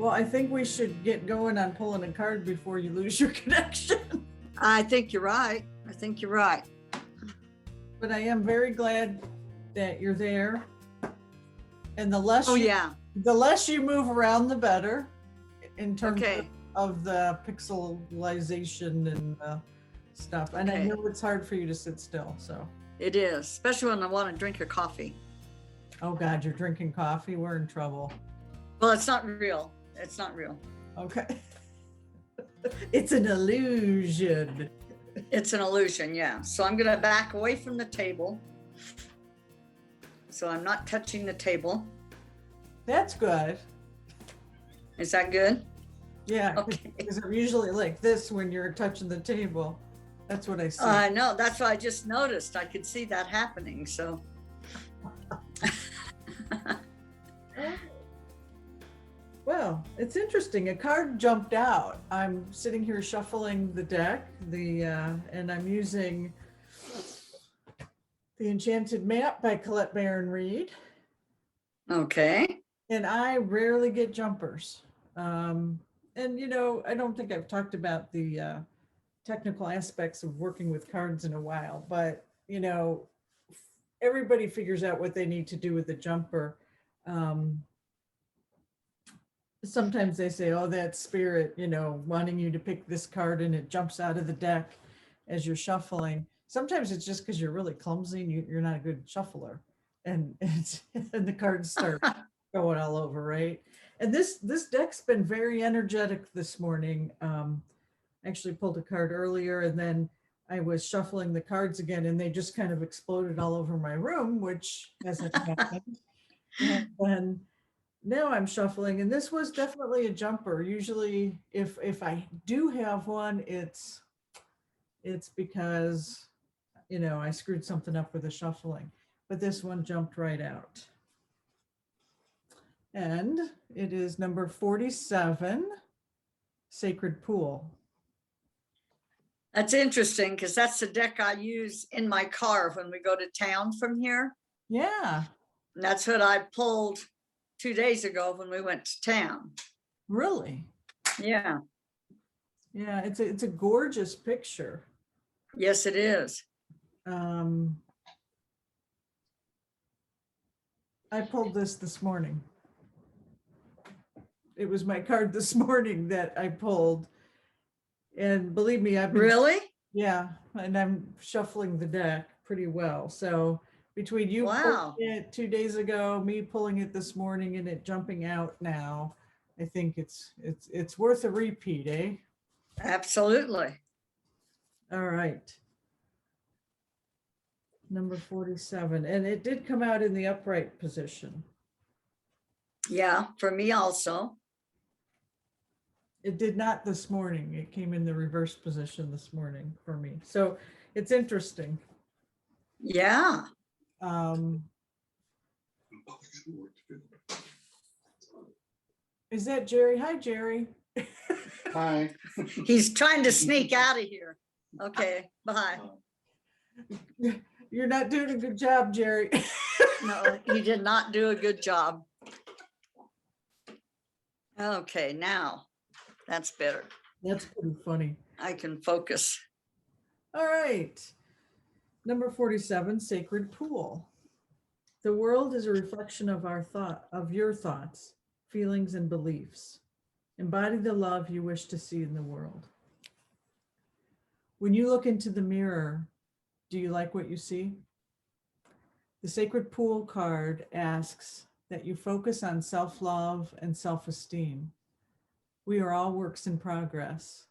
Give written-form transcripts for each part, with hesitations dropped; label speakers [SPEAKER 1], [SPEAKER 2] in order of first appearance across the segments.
[SPEAKER 1] Well, I think we should get going on pulling a card before you lose your connection.
[SPEAKER 2] I think you're right. I think you're right.
[SPEAKER 1] But I am very glad that you're there. And the less the less you move around, the better in terms of the pixelization and stuff. And I know it's hard for you to sit still. So
[SPEAKER 2] it is, especially when I want to drink your coffee.
[SPEAKER 1] Oh God, you're drinking coffee? We're in trouble.
[SPEAKER 2] Well, it's not real. It's not real.
[SPEAKER 1] Okay. It's an illusion.
[SPEAKER 2] It's an illusion, yeah. So I'm going to back away from the table. So I'm not touching the table.
[SPEAKER 1] That's good.
[SPEAKER 2] Is that good?
[SPEAKER 1] Yeah, because I'm usually like this when you're touching the table. That's what I see.
[SPEAKER 2] I know. That's what I just noticed. I could see that happening. So.
[SPEAKER 1] Well, it's interesting. A card jumped out. I'm sitting here shuffling the deck, and I'm using the Enchanted Map by Colette Baron Reed.
[SPEAKER 2] Okay.
[SPEAKER 1] And I rarely get jumpers. And you know, I don't think I've talked about the technical aspects of working with cards in a while, but you know, everybody figures out what they need to do with the jumper. Sometimes they say, oh, that spirit, you know, wanting you to pick this card and it jumps out of the deck as you're shuffling. Sometimes it's just because you're really clumsy and you're not a good shuffler, and the cards start going all over, right? And this deck's been very energetic this morning. Actually pulled a card earlier, and then I was shuffling the cards again, and they just kind of exploded all over my room, which hasn't happened. And then now I'm shuffling, and this was definitely a jumper. Usually, if I do have one, it's because, you know, I screwed something up with the shuffling. But this one jumped right out. And it is number 47, Sacred Pool.
[SPEAKER 2] That's interesting, because that's the deck I use in my car when we go to town from here.
[SPEAKER 1] Yeah.
[SPEAKER 2] And that's what I pulled 2 days ago when we went to town.
[SPEAKER 1] Really?
[SPEAKER 2] Yeah.
[SPEAKER 1] Yeah, it's a gorgeous picture.
[SPEAKER 2] Yes, it is.
[SPEAKER 1] I pulled this morning. It was my card this morning that I pulled. And believe me, I've been,
[SPEAKER 2] really?
[SPEAKER 1] Yeah, and I'm shuffling the deck pretty well. So between you pulling it 2 days ago, me pulling it this morning, and it jumping out now, I think it's worth a repeat, eh?
[SPEAKER 2] Absolutely.
[SPEAKER 1] All right. Number 47, and it did come out in the upright position.
[SPEAKER 2] Yeah, for me also.
[SPEAKER 1] It did not this morning. It came in the reverse position this morning for me. So it's interesting.
[SPEAKER 2] Yeah.
[SPEAKER 1] Is that Jerry? Hi, Jerry.
[SPEAKER 3] Hi.
[SPEAKER 2] He's trying to sneak out of here. Okay, bye.
[SPEAKER 1] You're not doing a good job, Jerry.
[SPEAKER 2] No, he did not do a good job. Okay, now that's better.
[SPEAKER 1] That's pretty funny.
[SPEAKER 2] I can focus.
[SPEAKER 1] All right. Number 47, Sacred Pool. The world is a reflection of your thoughts, feelings, and beliefs. Embody the love you wish to see in the world. When you look into the mirror, do you like what you see? The Sacred Pool card asks that you focus on self-love and self-esteem. We are all works in progress.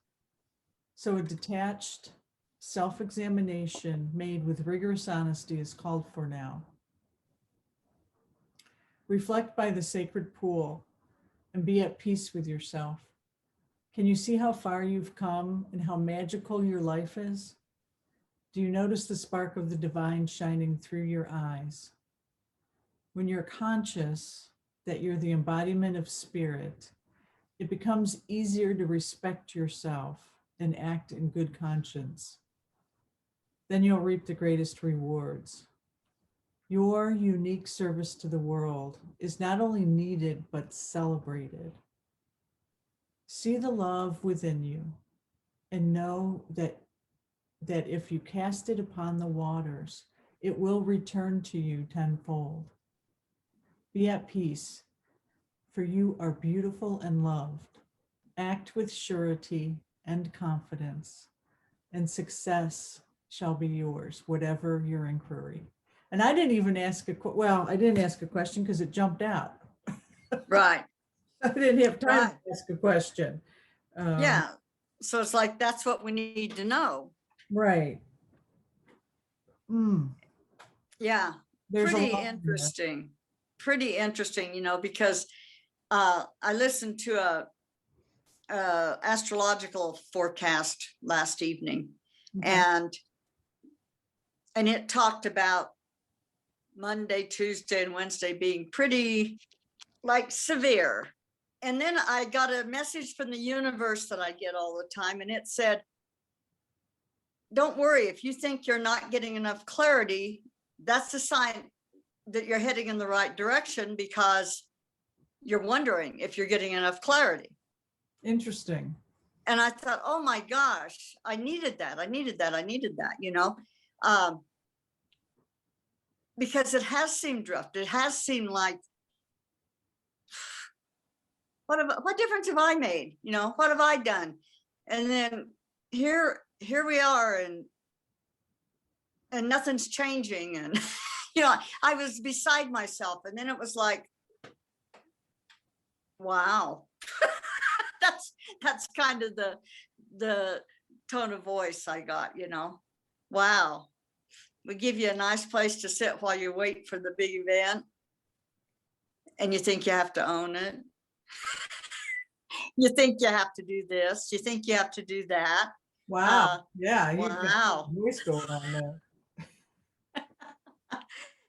[SPEAKER 1] So a detached self-examination made with rigorous honesty is called for now. Reflect by the sacred pool and be at peace with yourself. Can you see how far you've come and how magical your life is? Do you notice the spark of the divine shining through your eyes? When you're conscious that you're the embodiment of spirit, it becomes easier to respect yourself and act in good conscience. Then you'll reap the greatest rewards. Your unique service to the world is not only needed, but celebrated. see the love within you and know that if you cast it upon the waters, it will return to you tenfold. Be at peace, for you are beautiful and loved. Act with surety and confidence, and success shall be yours, whatever your inquiry. And I didn't even ask I didn't ask a question because it jumped out.
[SPEAKER 2] Right.
[SPEAKER 1] I didn't have time
[SPEAKER 2] Right.
[SPEAKER 1] to ask a question.
[SPEAKER 2] Yeah. So it's like, that's what we need to know.
[SPEAKER 1] Right.
[SPEAKER 2] Yeah.
[SPEAKER 1] There's a
[SPEAKER 2] Pretty
[SPEAKER 1] lot in there.
[SPEAKER 2] interesting. Pretty interesting, you know, because I listened to a astrological forecast last evening,
[SPEAKER 1] Okay.
[SPEAKER 2] and it talked about Monday, Tuesday, and Wednesday being pretty like severe. And then I got a message from the universe that I get all the time, and it said, don't worry, if you think you're not getting enough clarity, that's a sign that you're heading in the right direction, because you're wondering if you're getting enough clarity.
[SPEAKER 1] Interesting.
[SPEAKER 2] And I thought, oh my gosh, I needed that. I needed that. I needed that, you know, because it has seemed rough. It has seemed like, what difference have I made? You know, what have I done? And then here we are, and nothing's changing. And, you know, I was beside myself. And then it was like, wow. That's kind of the tone of voice I got, you know. Wow. We give you a nice place to sit while you wait for the big event, and you think you have to own it. You think you have to do this. You think you have to do that.
[SPEAKER 1] Wow. Yeah. You've got
[SPEAKER 2] Wow.
[SPEAKER 1] a voice going on there.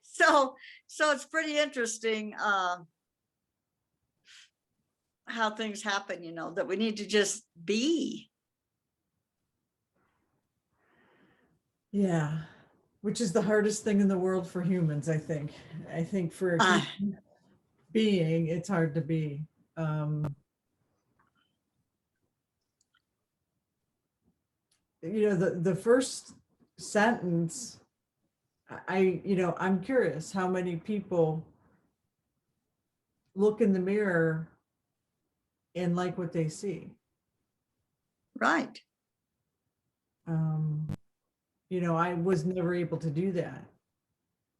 [SPEAKER 2] So it's pretty interesting how things happen, you know, that we need to just be.
[SPEAKER 1] Yeah. Which is the hardest thing in the world for humans, I think. I think for a human being, it's hard to be. You know, the first sentence, I'm curious how many people look in the mirror and like what they see.
[SPEAKER 2] Right.
[SPEAKER 1] You know, I was never able to do that.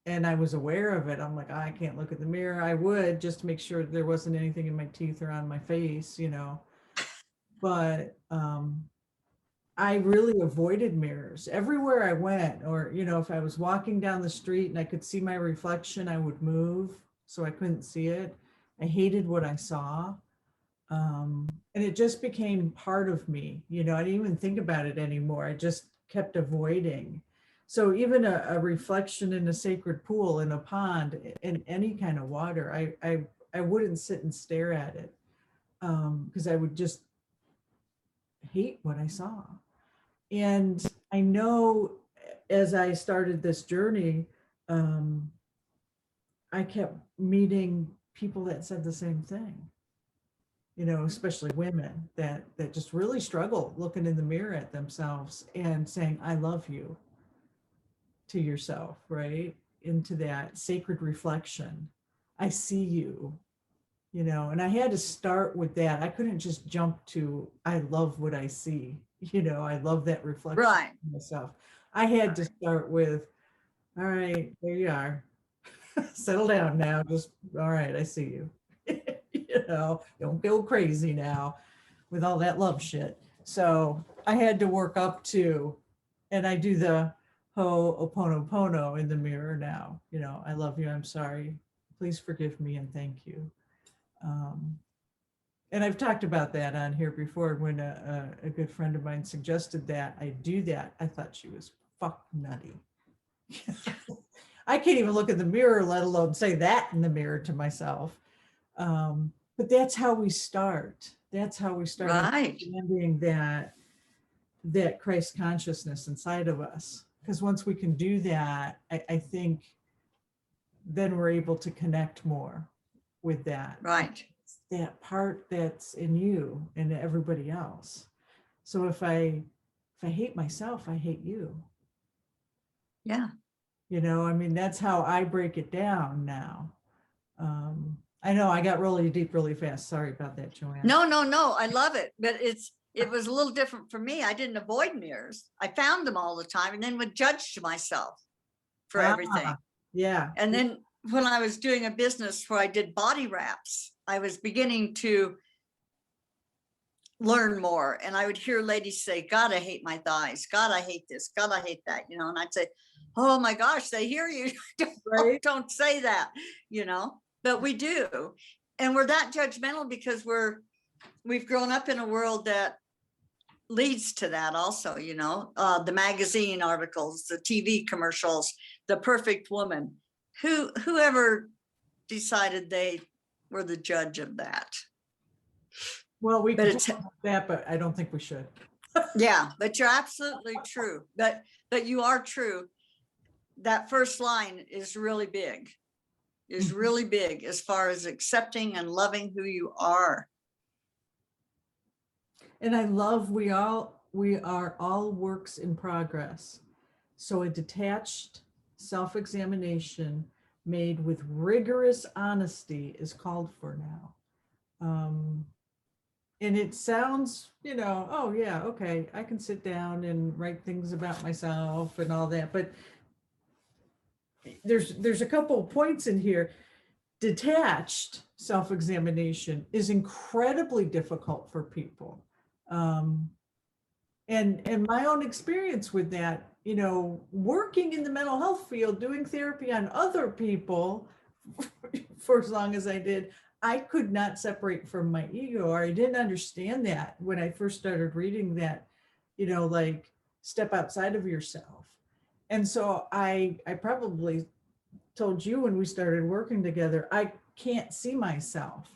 [SPEAKER 1] And I was aware of it. I'm like, I can't look at the mirror. I would, just to make sure there wasn't anything in my teeth or on my face, you know. But I really avoided mirrors everywhere I went. Or, you know, if I was walking down the street and I could see my reflection, I would move so I couldn't see it. I hated what I saw. And it just became part of me. You know, I didn't even think about it anymore. I just kept avoiding. So even a reflection in a sacred pool, in a pond, in any kind of water, I wouldn't sit and stare at it, because I would just hate what I saw. And I know as I started this journey, I kept meeting people that said the same thing. You know, especially women that just really struggle looking in the mirror at themselves and saying, I love you, to yourself, right? Into that sacred reflection. I see you, you know, and I had to start with that. I couldn't just jump to, I love what I see, you know, I love that reflection
[SPEAKER 2] Right.
[SPEAKER 1] of myself. I had to start with, all right, there you are. Settle down now. Just, all right, I see you. You know, don't go crazy now with all that love shit. So I had to work up to, and I do the Ho'oponopono in the mirror now. You know, I love you. I'm sorry. Please forgive me and thank you. And I've talked about that on here before. When a good friend of mine suggested that I do that, I thought she was fuck nutty. I can't even look in the mirror, let alone say that in the mirror to myself. But that's how we start. That's how we start
[SPEAKER 2] Right.
[SPEAKER 1] understanding that Christ consciousness inside of us. Because once we can do that, I think then we're able to connect more with that.
[SPEAKER 2] Right.
[SPEAKER 1] that part that's in you and everybody else. So if I hate myself, I hate you.
[SPEAKER 2] Yeah.
[SPEAKER 1] You know, I mean, that's how I break it down now. I know I got really deep really fast. Sorry about that, Joanne.
[SPEAKER 2] No, I love it. But it was a little different for me. I didn't avoid mirrors. I found them all the time and then would judge myself for everything.
[SPEAKER 1] Yeah.
[SPEAKER 2] And then when I was doing a business where I did body wraps, I was beginning to learn more. And I would hear ladies say, God, I hate my thighs. God, I hate this. God, I hate that. You know, and I'd say, oh my gosh, they hear you.
[SPEAKER 1] Right.
[SPEAKER 2] Don't say that, you know, but we do. And we're that judgmental because we've grown up in a world that leads to that also, you know, the magazine articles, the TV commercials, the perfect woman. Whoever decided they were the judge of that.
[SPEAKER 1] Well, we
[SPEAKER 2] But
[SPEAKER 1] can
[SPEAKER 2] it's
[SPEAKER 1] talk about that, but I don't think we should.
[SPEAKER 2] yeah, but you're absolutely true. But you are true. That first line is really big, as far as accepting and loving who you are.
[SPEAKER 1] And I love we are all works in progress. So a detached self-examination made with rigorous honesty is called for now. And it sounds, you know, oh yeah, okay, I can sit down and write things about myself and all that, but there's a couple of points in here. Detached self-examination is incredibly difficult for people. And my own experience with that, you know, working in the mental health field, doing therapy on other people for as long as I did, I could not separate from my ego, or I didn't understand that when I first started reading that, you know, like step outside of yourself. And so I probably told you when we started working together, I can't see myself.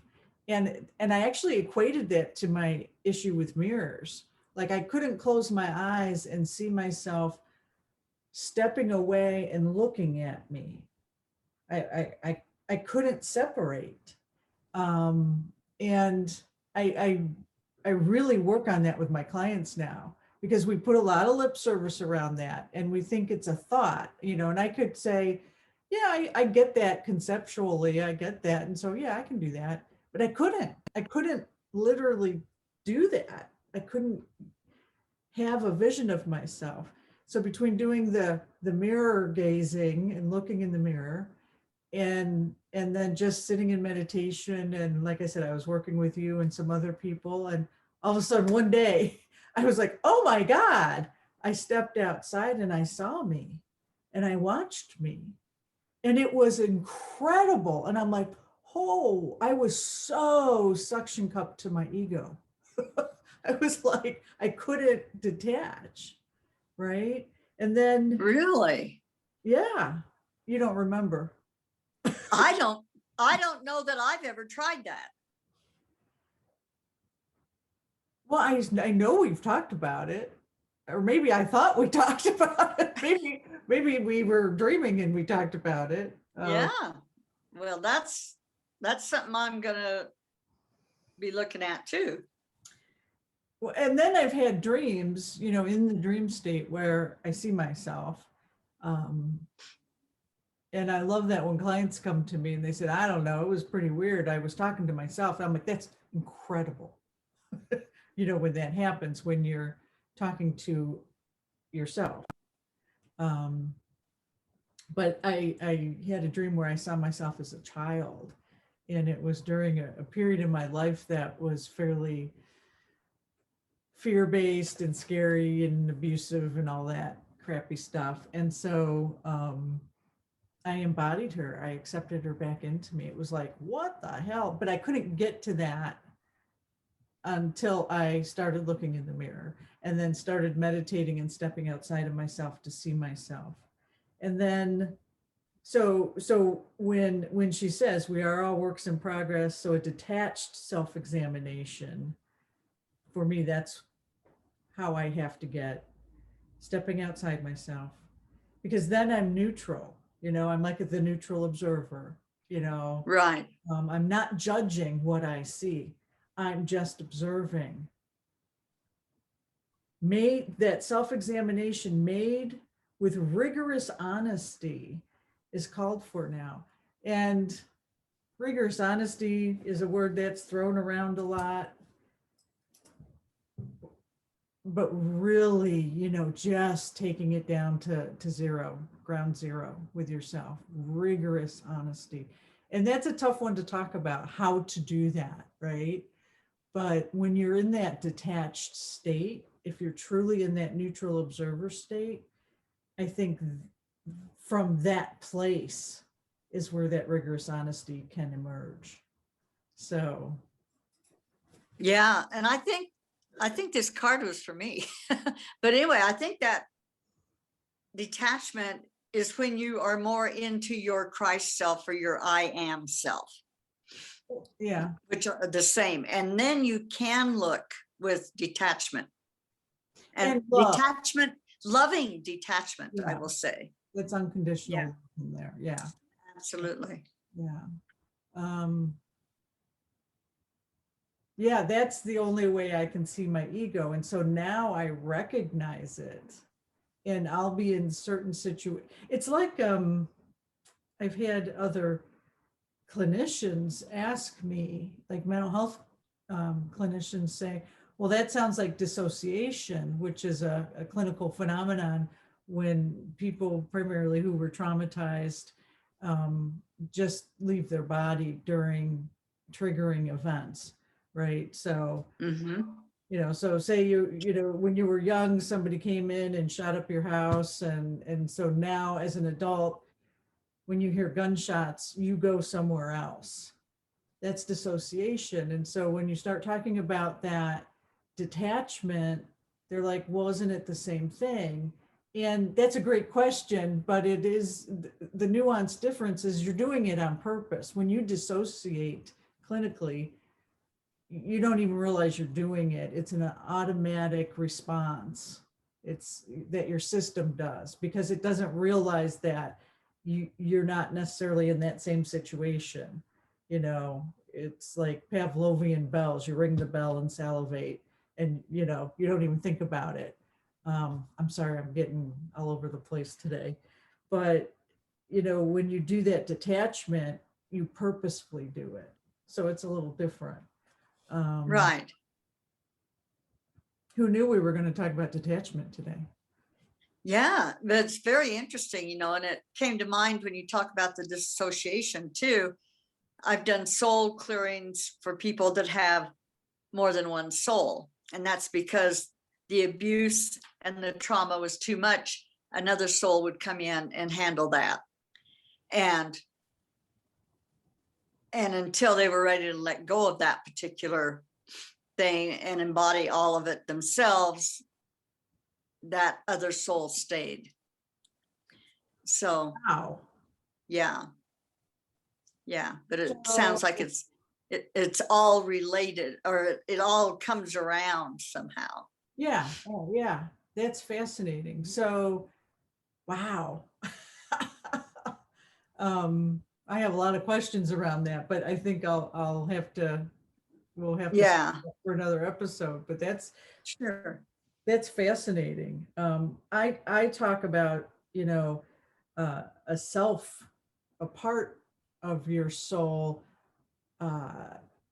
[SPEAKER 1] And I actually equated that to my issue with mirrors. Like I couldn't close my eyes and see myself stepping away and looking at me. I couldn't separate. And I really work on that with my clients now, because we put a lot of lip service around that and we think it's a thought, you know, and I could say, yeah, I get that conceptually, I get that. And so, yeah, I can do that, but I couldn't literally do that. I couldn't have a vision of myself. So between doing the mirror gazing and looking in the mirror and then just sitting in meditation, and like I said, I was working with you and some other people, and all of a sudden one day I was like, oh my God, I stepped outside and I saw me and I watched me, and it was incredible. And I'm like, oh, I was so suction cupped to my ego. I was like, I couldn't detach, right? And then,
[SPEAKER 2] Really?
[SPEAKER 1] yeah, you don't remember.
[SPEAKER 2] I don't know that I've ever tried that.
[SPEAKER 1] Well, I know we've talked about it, or maybe I thought we talked about it. Maybe we were dreaming and we talked about it.
[SPEAKER 2] Yeah. Well, that's something I'm gonna be looking at too.
[SPEAKER 1] Well, and then I've had dreams, you know, in the dream state where I see myself. And I love that when clients come to me and they said, I don't know, it was pretty weird. I was talking to myself. I'm like, that's incredible. You know, when that happens, when you're talking to yourself. But I had a dream where I saw myself as a child, and it was during a period in my life that was fairly fear-based and scary and abusive and all that crappy stuff. And so I embodied her. I accepted her back into me. It was like, what the hell? But I couldn't get to that until I started looking in the mirror and then started meditating and stepping outside of myself to see myself. And then, so when she says we are all works in progress, so a detached self-examination, for me, that's how I have to get stepping outside myself, because then I'm neutral. You know, I'm like the neutral observer. you know.
[SPEAKER 2] Right.
[SPEAKER 1] I'm not judging what I see. I'm just observing. Made that self-examination made with rigorous honesty is called for now. And rigorous honesty is a word that's thrown around a lot. But really, just taking it down to zero, ground zero with yourself, rigorous honesty. And that's a tough one to talk about, how to do that, right? But when you're in that detached state, if you're truly in that neutral observer state, I think from that place is where that rigorous honesty can emerge. So,
[SPEAKER 2] Yeah. And I think this card was for me. But anyway, I think that detachment is when you are more into your Christ self or your I am self,
[SPEAKER 1] yeah.
[SPEAKER 2] which are the same. And then you can look with detachment and
[SPEAKER 1] love.
[SPEAKER 2] detachment, loving detachment, I
[SPEAKER 1] Yeah.
[SPEAKER 2] will say.
[SPEAKER 1] It's unconditional
[SPEAKER 2] Yeah.
[SPEAKER 1] in there. Yeah.
[SPEAKER 2] Absolutely.
[SPEAKER 1] Yeah. Yeah, that's the only way I can see my ego. And so now I recognize it, and I'll be in certain situations. It's like I've had other clinicians ask me, like mental health clinicians say, well, that sounds like dissociation, which is a clinical phenomenon when people primarily who were traumatized just leave their body during triggering events, right? So, so say when you were young, somebody came in and shot up your house, and so now as an adult, when you hear gunshots, you go somewhere else. That's dissociation. And so when you start talking about that detachment, they're like, well, isn't it the same thing? And that's a great question, but it is the nuanced difference is you're doing it on purpose. When you dissociate clinically, you don't even realize you're doing it. It's an automatic response. It's that your system does, because it doesn't realize that you're not necessarily in that same situation. It's like Pavlovian bells. You ring the bell and salivate, and you don't even think about it. I'm sorry, I'm getting all over the place today, but when you do that detachment, you purposefully do it. So it's a little different.
[SPEAKER 2] Right.
[SPEAKER 1] Who knew we were going to talk about detachment today?
[SPEAKER 2] Yeah, but it's very interesting, and it came to mind when you talk about the dissociation too. I've done soul clearings for people that have more than one soul, and that's because the abuse and the trauma was too much. Another soul would come in and handle that. And until they were ready to let go of that particular thing and embody all of it themselves, that other soul stayed. So,
[SPEAKER 1] Wow.
[SPEAKER 2] yeah, but it sounds like it's all related, or it all comes around somehow.
[SPEAKER 1] Yeah. Oh, yeah. That's fascinating. So, wow. I have a lot of questions around that, but I think we'll have to
[SPEAKER 2] Yeah,
[SPEAKER 1] for another episode. But
[SPEAKER 2] sure.
[SPEAKER 1] that's fascinating. I talk about a self, a part of your soul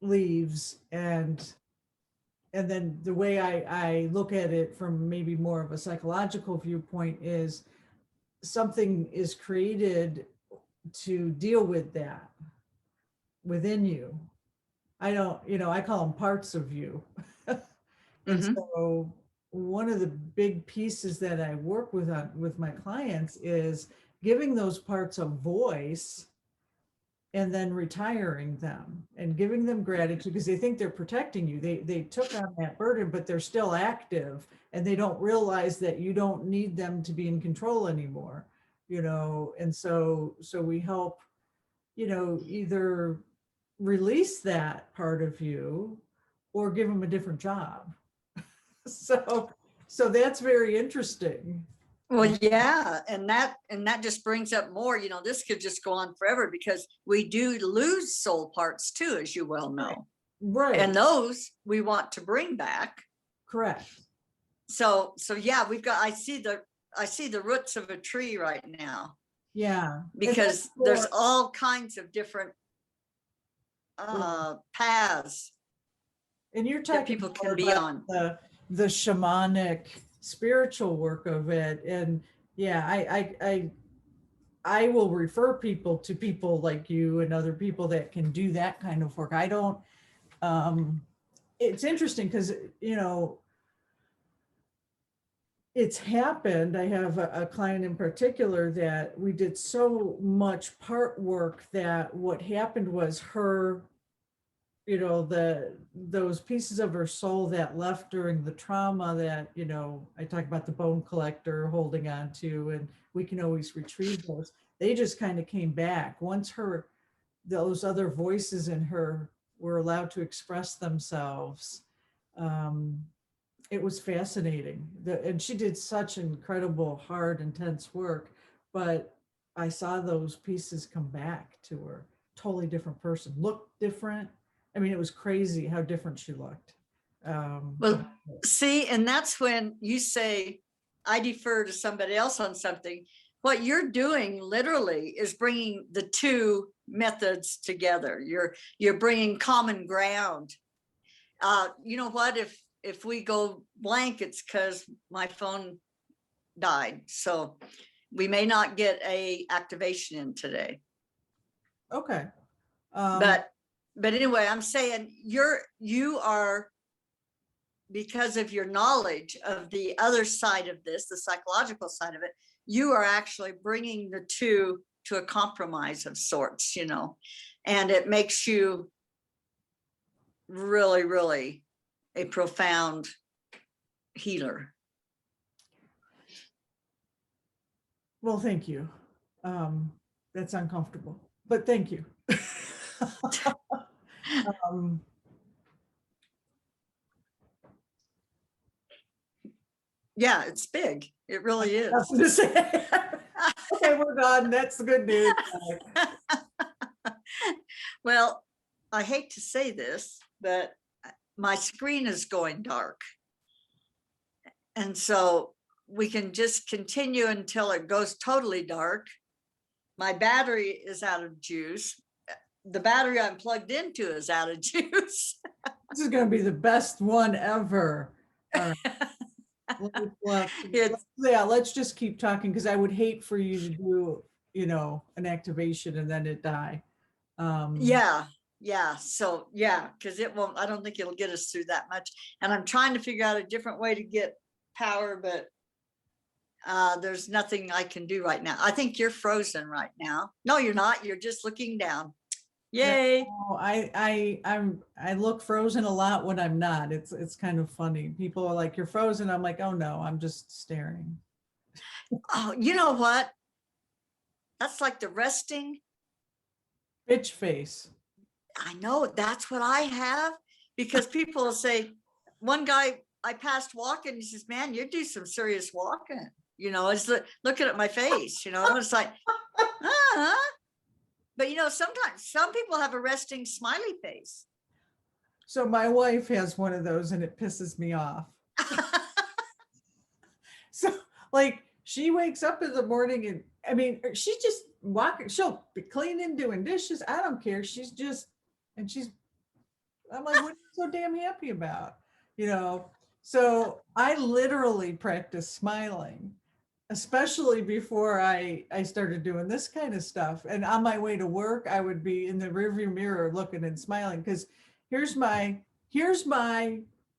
[SPEAKER 1] leaves, and then the way I look at it from maybe more of a psychological viewpoint is something is created to deal with that within you. I call them parts of you. And so one of the big pieces that I work with my clients is giving those parts a voice, and then retiring them and giving them gratitude, because they think they're protecting you. They took on that burden, but they're still active, and they don't realize that you don't need them to be in control anymore. And so we help, either release that part of you or give them a different job. So that's very interesting.
[SPEAKER 2] Well, yeah, and that just brings up more, this could just go on forever because we do lose soul parts too, as you well know.
[SPEAKER 1] Right.
[SPEAKER 2] And those we want to bring back.
[SPEAKER 1] Correct.
[SPEAKER 2] So yeah, I see the roots of a tree right now.
[SPEAKER 1] Yeah.
[SPEAKER 2] Because there's all kinds of different paths.
[SPEAKER 1] And you're talking
[SPEAKER 2] people can be
[SPEAKER 1] about
[SPEAKER 2] on
[SPEAKER 1] the shamanic spiritual work of it. And yeah, I will refer people to people like you and other people that can do that kind of work. I don't, it's interesting because, it's happened. I have a client in particular that we did so much part work that what happened was her, those pieces of her soul that left during the trauma that, I talk about the bone collector holding on to, and we can always retrieve those. They just kind of came back once those other voices in her were allowed to express themselves. It was fascinating. And she did such incredible, hard, intense work, but I saw those pieces come back to her. Totally different person, looked different. I mean, it was crazy how different she looked.
[SPEAKER 2] Well, see, and that's when you say, I defer to somebody else on something. What you're doing literally is bringing the two methods together. You're bringing common ground. You know what? If we go blank, it's because my phone died. So we may not get a activation in today.
[SPEAKER 1] Okay.
[SPEAKER 2] But anyway, I'm saying you are, because of your knowledge of the other side of this, the psychological side of it, you are actually bringing the two to a compromise of sorts, and it makes you really, really a profound healer.
[SPEAKER 1] Well, thank you. That's uncomfortable, but thank you.
[SPEAKER 2] Yeah, it's big. It really is.
[SPEAKER 1] Nothing to say. Okay, we're done. That's the good news.
[SPEAKER 2] Well, I hate to say this, but my screen is going dark. And so we can just continue until it goes totally dark. My battery is out of juice. The battery I'm plugged into is out of juice.
[SPEAKER 1] This is going to be the best one ever. All right. Let's just keep talking because I would hate for you to do, an activation and then it die.
[SPEAKER 2] Yeah. So yeah, because it won't, I don't think it'll get us through that much. And I'm trying to figure out a different way to get power, but there's nothing I can do right now. I think you're frozen right now. No, you're not. You're just looking down. Yay.
[SPEAKER 1] No, I look frozen a lot when I'm not. It's kind of funny. People are like, you're frozen. I'm like, oh no, I'm just staring.
[SPEAKER 2] Oh, you know what? That's like the resting
[SPEAKER 1] bitch face.
[SPEAKER 2] I know, that's what I have, because people will say, one guy I passed walking, he says, man, you do some serious walking. It's looking at my face, and it's like, But sometimes some people have a resting smiley face.
[SPEAKER 1] So my wife has one of those and it pisses me off. So like she wakes up in the morning and I mean, she's just walking, she'll be cleaning, doing dishes. I don't care. I'm like, what are you so damn happy about? So I literally practice smiling, especially before I started doing this kind of stuff. And on my way to work, I would be in the rearview mirror looking and smiling because here's my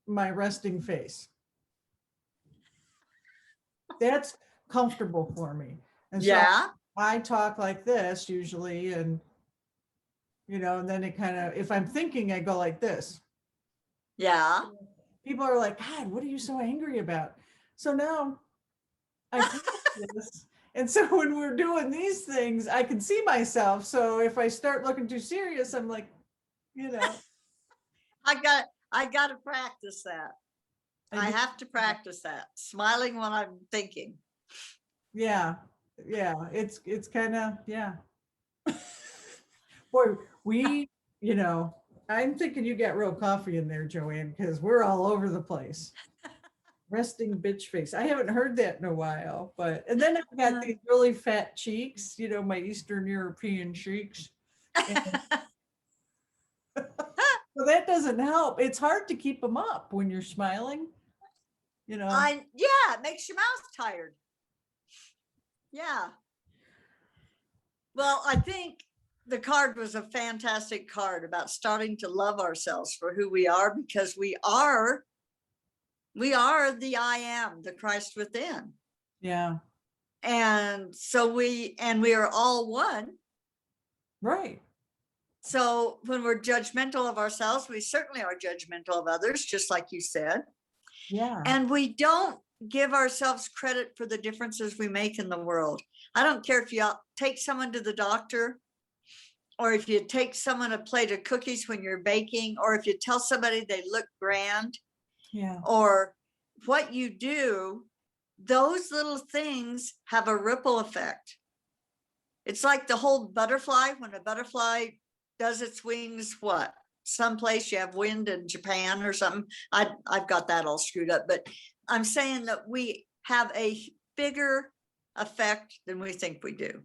[SPEAKER 1] resting face. That's comfortable for me. And so I talk like this usually, and and then it kind of, if I'm thinking, I go like this.
[SPEAKER 2] Yeah.
[SPEAKER 1] People are like, God, what are you so angry about? So now I practice. And so when we're doing these things, I can see myself. So if I start looking too serious, I'm like,
[SPEAKER 2] I got to practice that. I have to practice that. Smiling when I'm thinking.
[SPEAKER 1] Yeah. Yeah. It's kind of, yeah. Boy, we, you know, I'm thinking you got real coffee in there, Joanne, because we're all over the place. Resting bitch face. I haven't heard that in a while, but and then I've got these really fat cheeks, you know, my Eastern European cheeks. And so that doesn't help. It's hard to keep them up when you're smiling, you know.
[SPEAKER 2] Yeah, it makes your mouth tired. Yeah. Well, I think the card was a fantastic card about starting to love ourselves for who we are, because we are the I am, the Christ within.
[SPEAKER 1] Yeah.
[SPEAKER 2] And so we are all one.
[SPEAKER 1] Right.
[SPEAKER 2] So when we're judgmental of ourselves, we certainly are judgmental of others, just like you said.
[SPEAKER 1] Yeah.
[SPEAKER 2] And we don't give ourselves credit for the differences we make in the world. I don't care if you take someone to the doctor, or if you take someone a plate of cookies when you're baking, or if you tell somebody they look grand,
[SPEAKER 1] Yeah.
[SPEAKER 2] or what you do, those little things have a ripple effect. It's like the whole butterfly. When a butterfly does its wings, what? Someplace you have wind in Japan or something. I've got that all screwed up, but I'm saying that we have a bigger effect than we think we do.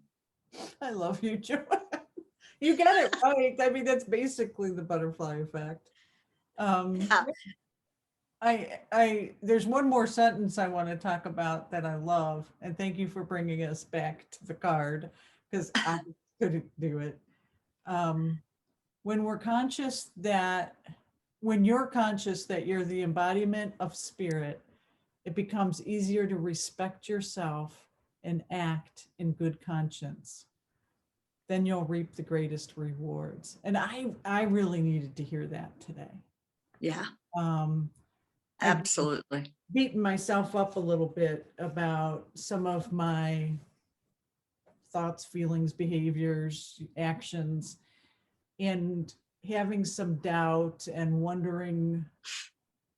[SPEAKER 1] I love you, Joanne. You got it right. I mean, that's basically the butterfly effect.
[SPEAKER 2] Yeah.
[SPEAKER 1] There's one more sentence I want to talk about that I love, and thank you for bringing us back to the card, because I couldn't do it. When you're conscious that you're the embodiment of spirit, it becomes easier to respect yourself and act in good conscience. Then you'll reap the greatest rewards. And I really needed to hear that today.
[SPEAKER 2] Yeah.
[SPEAKER 1] I've
[SPEAKER 2] Absolutely.
[SPEAKER 1] beaten myself up a little bit about some of my thoughts, feelings, behaviors, actions, and having some doubt and wondering,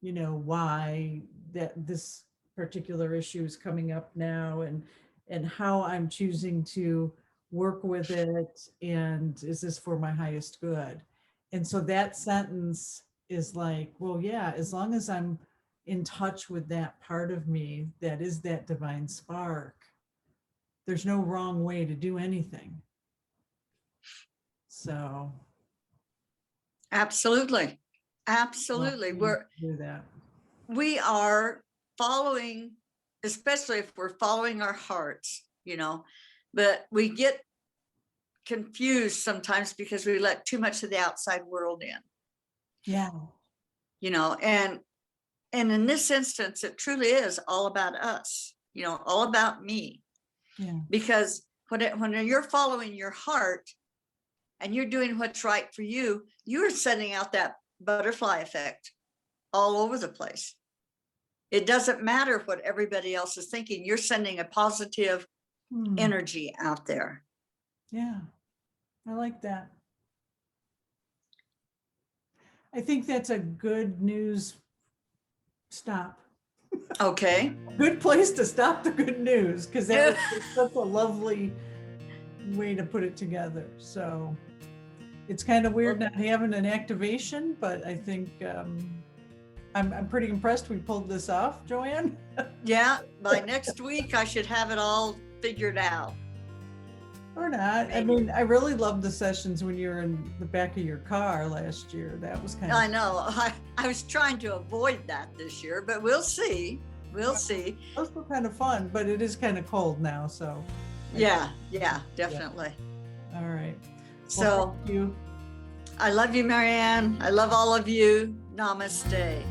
[SPEAKER 1] you know, why that this particular issue is coming up now, and how I'm choosing to work with it, and is this for my highest good? And so that sentence is like, well, yeah, as long as I'm in touch with that part of me that is that divine spark, there's no wrong way to do anything. So
[SPEAKER 2] Absolutely. Absolutely. We are following, especially if we're following our hearts, you know, but we get confused sometimes because we let too much of the outside world in.
[SPEAKER 1] Yeah.
[SPEAKER 2] You know, and in this instance, it truly is all about us, you know, all about me.
[SPEAKER 1] Yeah.
[SPEAKER 2] Because when you're following your heart and you're doing what's right for you, you're sending out that butterfly effect all over the place. It doesn't matter what everybody else is thinking. You're sending a positive energy out there.
[SPEAKER 1] Yeah, I like that. I think that's a good news stop.
[SPEAKER 2] Okay.
[SPEAKER 1] Good place to stop the good news, because that was such a lovely way to put it together. So it's kind of weird not having an activation, but I think I'm pretty impressed we pulled this off, Joanne.
[SPEAKER 2] Yeah, by next week I should have it all figured out.
[SPEAKER 1] Or not. I mean, I really loved the sessions when you were in the back of your car last year. That was kind of...
[SPEAKER 2] I know. I was trying to avoid that this year, but we'll see. We'll see.
[SPEAKER 1] Those were kind of fun, but it is kind of cold now, so.
[SPEAKER 2] Yeah, definitely.
[SPEAKER 1] Yeah. All right.
[SPEAKER 2] So,
[SPEAKER 1] thank you.
[SPEAKER 2] I love you, Marianne. I love all of you. Namaste.